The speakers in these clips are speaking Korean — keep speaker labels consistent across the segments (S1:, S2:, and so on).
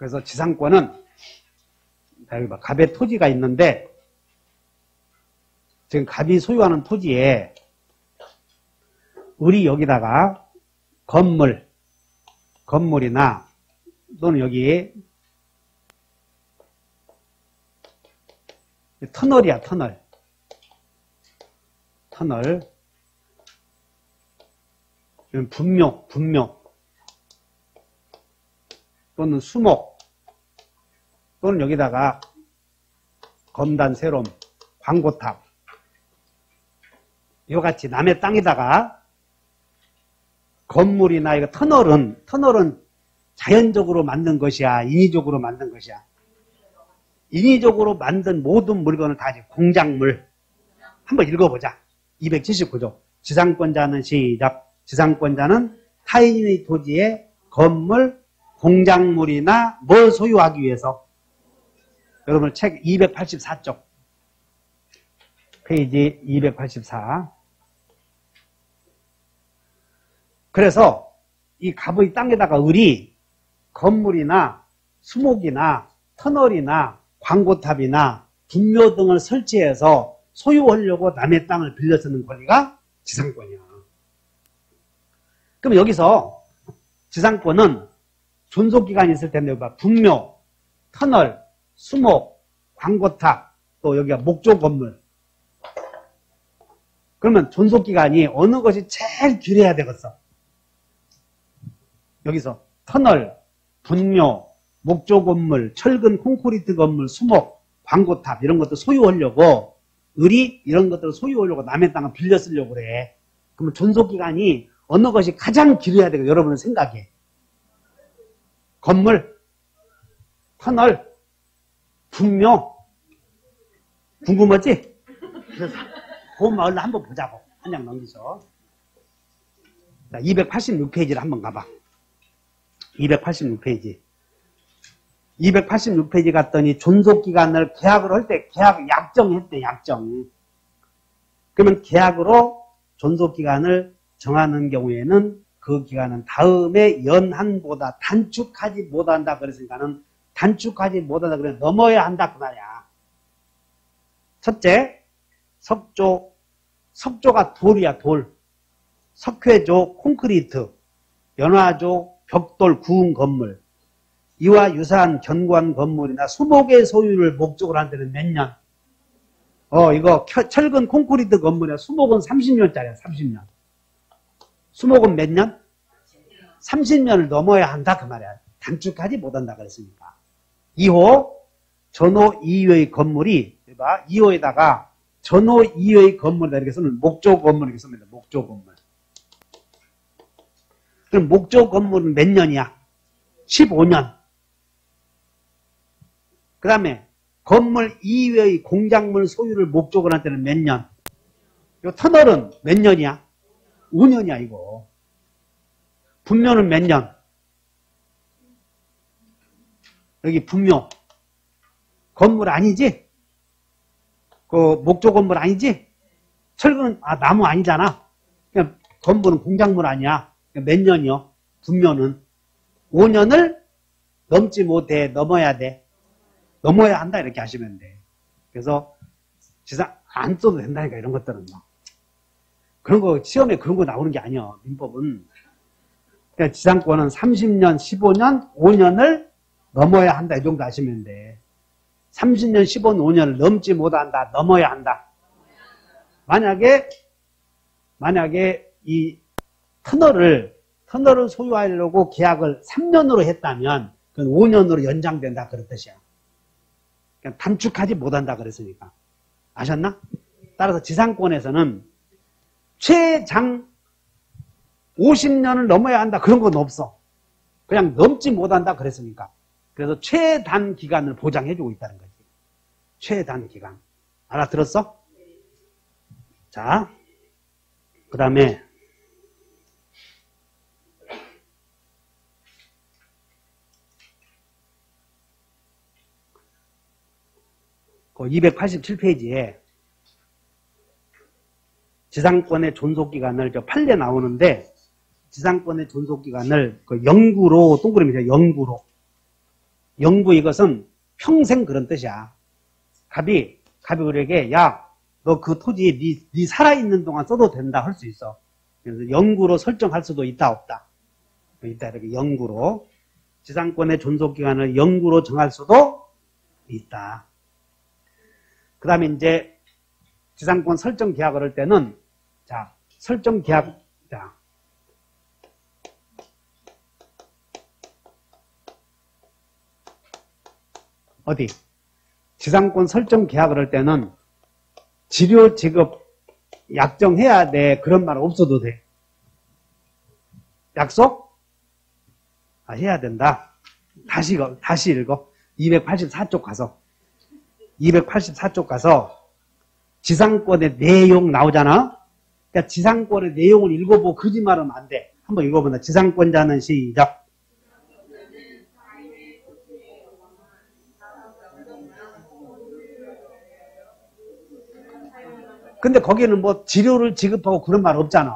S1: 그래서 지상권은 여기 봐, 갑의 토지가 있는데 지금 갑이 소유하는 토지에 을이 여기다가 건물이나 또는 여기 터널이야, 터널. 분묘 또는 수목 또는 여기다가 검단, 세롬, 광고탑 이와같이 남의 땅에다가 건물이나 이거 터널은 자연적으로 만든 것이야, 인위적으로 만든 것이야? 인위적으로 만든 모든 물건을 다 공작물. 한번 읽어보자. 279조. 지상권자는 시작. 지상권자는 타인의 토지에 건물, 공작물이나 뭘 소유하기 위해서. 여러분 책 284쪽. 페이지 284. 그래서 이 갑의 땅에다가 을이 건물이나 수목이나 터널이나 광고탑이나 분묘 등을 설치해서 소유하려고 남의 땅을 빌려 쓰는 권리가 지상권이야. 그럼 여기서 지상권은 존속기간이 있을 텐데 분묘, 터널, 수목, 광고탑, 또 여기가 목조 건물. 그러면 존속기간이 어느 것이 제일 길어야 되겠어? 여기서 터널, 분묘, 목조 건물, 철근 콘크리트 건물, 수목, 광고탑 이런 것들 소유하려고 을이 이런 것들을 소유하려고 남의 땅을 빌려 쓰려고 그래. 그러면 존속기간이 어느 것이 가장 길어야 되고 여러분은 생각해. 건물, 터널, 분묘. 궁금하지? 그래서 그 마을로 한번 보자고. 한 장 넘기죠. 자, 286페이지를 한번 가봐. 286페이지. 286페이지 갔더니 존속기간을 계약을 할 때 계약 약정했대, 약정. 그러면 계약으로 존속기간을 정하는 경우에는 그 기간은 다음에 연한보다 단축하지 못한다 그랬으니까는 단축하지 못한다 그래 넘어야 한다 그 말이야. 첫째, 석조가 돌이야, 돌. 석회조 콘크리트, 연화조 벽돌 구운 건물. 이와 유사한 견고한 건물이나 수목의 소유를 목적으로 한 데는 몇 년? 이거 철근 콘크리트 건물이야. 수목은 30년짜리야, 30년. 수목은 몇 년? 30년을 넘어야 한다 그 말이야. 단축하지 못한다 그랬으니까. 2호 전호 이외의 건물이 2호에다가 전호 이외의 건물이다 이렇게 쓰면 목조 건물 이렇게 씁니다. 목조 건물. 그럼 목조 건물은 몇 년이야? 15년. 그 다음에 건물 이외의 공작물 소유를 목적으로 할 때는 몇 년? 이 터널은 몇 년이야? 5년이야 이거. 분묘는 몇 년? 여기 분묘. 건물 아니지? 그 목조 건물 아니지? 철근은 나무 아니잖아. 그냥 건물은 공작물 아니야. 몇 년이요? 분묘는 5년을 넘지 못해. 넘어야 돼. 넘어야 한다 이렇게 하시면 돼. 그래서 지상 안 써도 된다니까 이런 것들은 뭐. 그런 거 시험에 그런 거 나오는 게 아니야. 민법은. 그러니까 지상권은 30년, 15년, 5년을 넘어야 한다 이 정도 하시면 돼. 30년, 15년, 5년을 넘지 못한다. 넘어야 한다. 만약에 이 터널을 소유하려고 계약을 3년으로 했다면 그건 5년으로 연장된다 그런 뜻이야. 그냥 단축하지 못한다 그랬으니까. 아셨나? 따라서 지상권에서는 최장 50년을 넘어야 한다 그런 건 없어. 그냥 넘지 못한다 그랬으니까. 그래서 최단 기간을 보장해주고 있다는 거지. 최단 기간. 알아들었어? 자, 그 다음에 그 287페이지에 지상권의 존속기간을 판례 나오는데 지상권의 존속기간을 그 영구로 동그라미죠. 영구로. 영구 이것은 평생 그런 뜻이야. 갑이 우리에게 야, 너 그 토지 네 살아있는 동안 써도 된다 할 수 있어. 그래서 영구로 설정할 수도 있다 없다. 있다 이렇게 영구로. 지상권의 존속기간을 영구로 정할 수도 있다. 그 다음에 이제 지상권 설정 계약을 할 때는 자, 설정 계약 자, 어디? 지상권 설정 계약을 할 때는 지료 지급 약정해야 돼. 그런 말 없어도 돼. 약속? 해야 된다. 다시 읽어. 284쪽 가서. 284쪽 가서 지상권의 내용 나오잖아? 그러니까 지상권의 내용을 읽어보고 거짓말하면 안 돼. 한번 읽어본다. 지상권자는 시작. 근데 거기는 뭐 지료를 지급하고 그런 말 없잖아.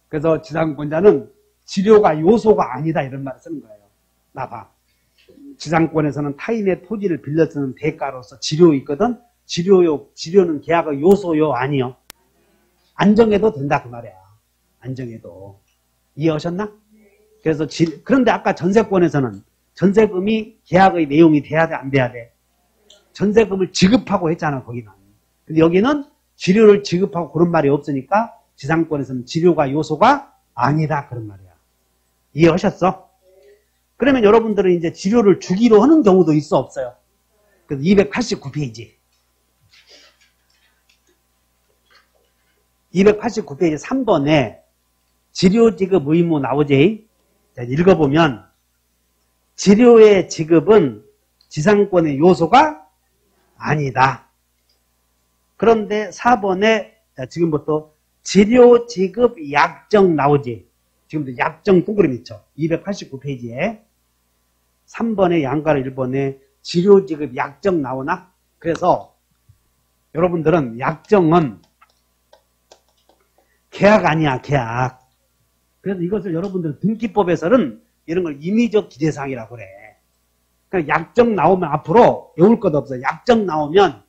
S1: 그래서 지상권자는 지료가 요소가 아니다 이런 말을 쓰는 거예요. 나 봐. 지상권에서는 타인의 토지를 빌려 쓰는 대가로서 지료 있거든. 지료는 계약의 요소요 아니요. 안정해도 된다 그 말이야. 안정해도. 이해하셨나? 그래서 그런데 아까 전세권에서는 전세금이 계약의 내용이 돼야 돼 안 돼야 돼? 전세금을 지급하고 했잖아 거기는. 근데 여기는 지료를 지급하고 그런 말이 없으니까 지상권에서는 지료가 요소가 아니다 그런 말이야. 이해하셨어? 그러면 여러분들은 이제 지료를 주기로 하는 경우도 있어 없어요? 그래서 289페이지 289페이지 3번에 지료 지급 의무 나오지? 자, 읽어보면 지료의 지급은 지상권의 요소가 아니다. 그런데 4번에 자, 지금부터 지료 지급 약정 나오지? 지금부터 약정 동그라미 있죠? 289페이지에 3번에 양가로 1번에 지료 지급 약정 나오나? 그래서 여러분들은 약정은 계약 아니야, 계약. 그래서 이것을 여러분들 등기법에서는 이런 걸 임의적 기재사항이라고 그래. 그러니까 약정 나오면 앞으로 외울 것 없어. 약정 나오면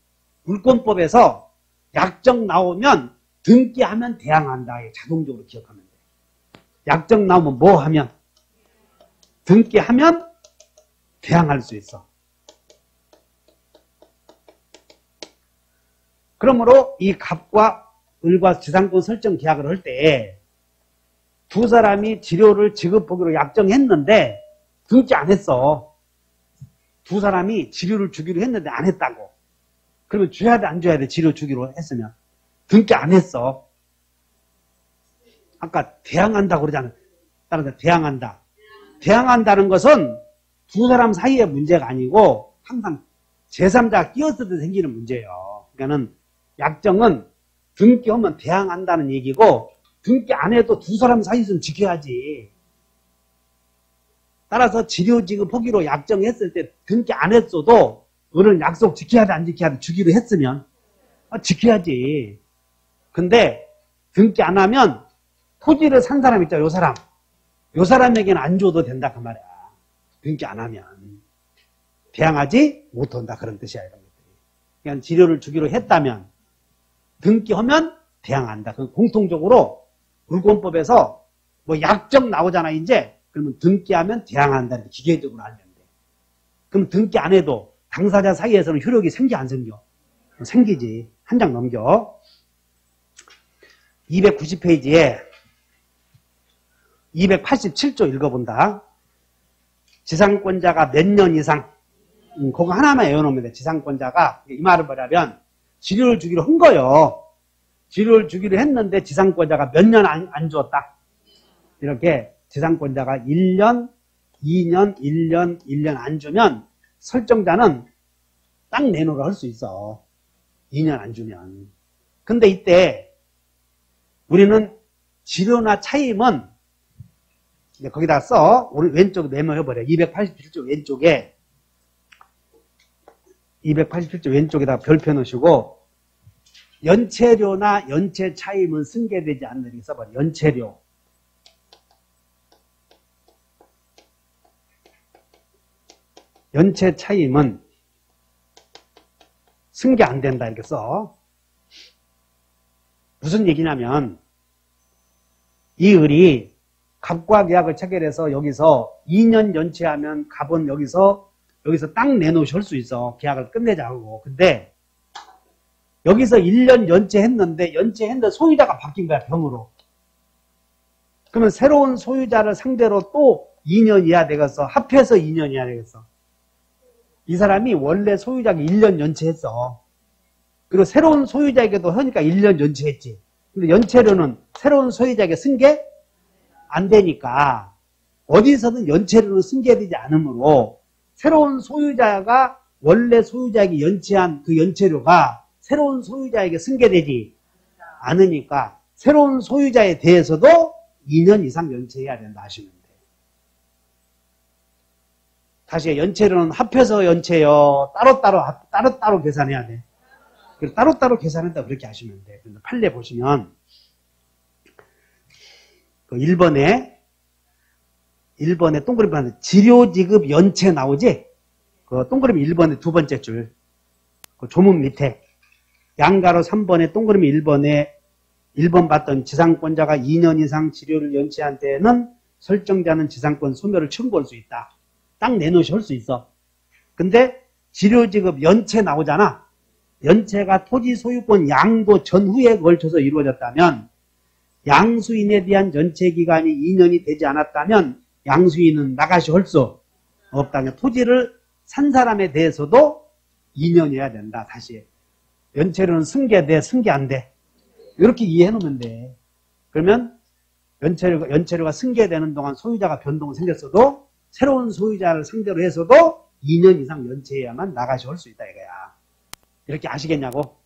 S1: 물권법에서 약정 나오면 등기하면 대항한다. 자동적으로 기억하면 돼. 약정 나오면 뭐 하면? 등기하면 대항할 수 있어. 그러므로 이 갑과 을과 지상권 설정 계약을 할 때 두 사람이 지료를 지급하기로 약정했는데 등기 안 했어. 두 사람이 지료를 주기로 했는데 안 했다고. 그러면 줘야 돼, 안 줘야 돼? 지료 주기로 했으면. 등기 안 했어. 아까 대항한다고 그러잖아. 따라서 대항한다. 대항한다는 것은 두 사람 사이의 문제가 아니고 항상 제3자가 끼어들 때 생기는 문제예요. 그러니까는 약정은 등기하면 대항한다는 얘기고 등기 안 해도 두 사람 사이에서는 지켜야지. 따라서 지료 지급하기로 약정했을 때 등기 안 했어도 너는 약속 지켜야 돼, 안 지켜야 돼? 주기로 했으면 지켜야지. 근데 등기 안 하면 토지를 산 사람 있죠, 요 사람. 요 사람에게는 안 줘도 된다 그 말이야. 등기 안 하면 대항하지 못한다 그런 뜻이야. 이런 것들이. 그냥 지료를 주기로 했다면 등기하면 대항한다. 공통적으로 물권법에서 뭐 약정 나오잖아 이제. 그러면 등기하면 대항한다. 이렇게 기계적으로 알면 돼. 그럼 등기 안 해도 당사자 사이에서는 효력이 생겨 안 생겨? 생기지. 한 장 넘겨. 290페이지에 287조 읽어본다. 지상권자가 몇 년 이상 그거 하나만 외워놓으면 돼. 지상권자가 이 말을 뭐냐면 지료를 주기로 한 거요. 지료를 주기로 했는데 지상권자가 몇 년 안 주었다. 이렇게 지상권자가 1년, 2년, 1년, 1년 안 주면 설정자는 딱 내놓으라 할 수 있어. 2년 안 주면. 근데 이때 우리는 지료나 차임은 거기다 써. 우리 왼쪽 메모해버려. 287조 왼쪽에 287조 왼쪽에다 별표 넣으시고 연체료나 연체 차임은 승계되지 않는 이렇게 써버려. 연체료. 연체 차임은 승계 안 된다 이렇게 써. 무슨 얘기냐면 이 을이 갑과 계약을 체결해서 여기서 2년 연체하면 갑은 여기서 딱 내놓으실 수 있어. 계약을 끝내자고. 근데 여기서 1년 연체했는데 소유자가 바뀐 거야, 병으로. 그러면 새로운 소유자를 상대로 또 2년 이하 되겠어. 합해서 2년 이하 되겠어. 이 사람이 원래 소유자에게 1년 연체했어. 그리고 새로운 소유자에게도 하니까 1년 연체했지. 근데 연체료는 새로운 소유자에게 승계 안 되니까 어디서든 연체료는 승계되지 않으므로 새로운 소유자가 원래 소유자에게 연체한 그 연체료가 새로운 소유자에게 승계되지 않으니까 새로운 소유자에 대해서도 2년 이상 연체해야 된다 하시면 돼요. 다시 연체료는 합해서 연체요. 따로따로 계산해야 돼. 따로따로 계산한다 그렇게 하시면 돼. 판례 보시면 그 1번에 동그라미 하나 지료지급 연체 나오지? 그 동그라미 1번에 두 번째 줄. 그 조문 밑에 양가로 3번에 동그라미 1번에 1번 봤던 지상권자가 2년 이상 지료를 연체한 때에는 설정자는 지상권 소멸을 청구할 수 있다. 딱 내놓으실 수 있어. 근데 지료지급 연체 나오잖아. 연체가 토지 소유권 양도 전후에 걸쳐서 이루어졌다면 양수인에 대한 연체 기간이 2년이 되지 않았다면 양수인은 나가시할 수 없다면 토지를 산 사람에 대해서도 2년이어야 된다. 다시 연체료는 승계돼, 승계 안 돼. 이렇게 이해해 놓으면 돼. 그러면 연체료가 승계되는 동안 소유자가 변동이 생겼어도 새로운 소유자를 상대로 해서도 2년 이상 연체해야만 나가시할 수 있다 이거야. 이렇게 아시겠냐고?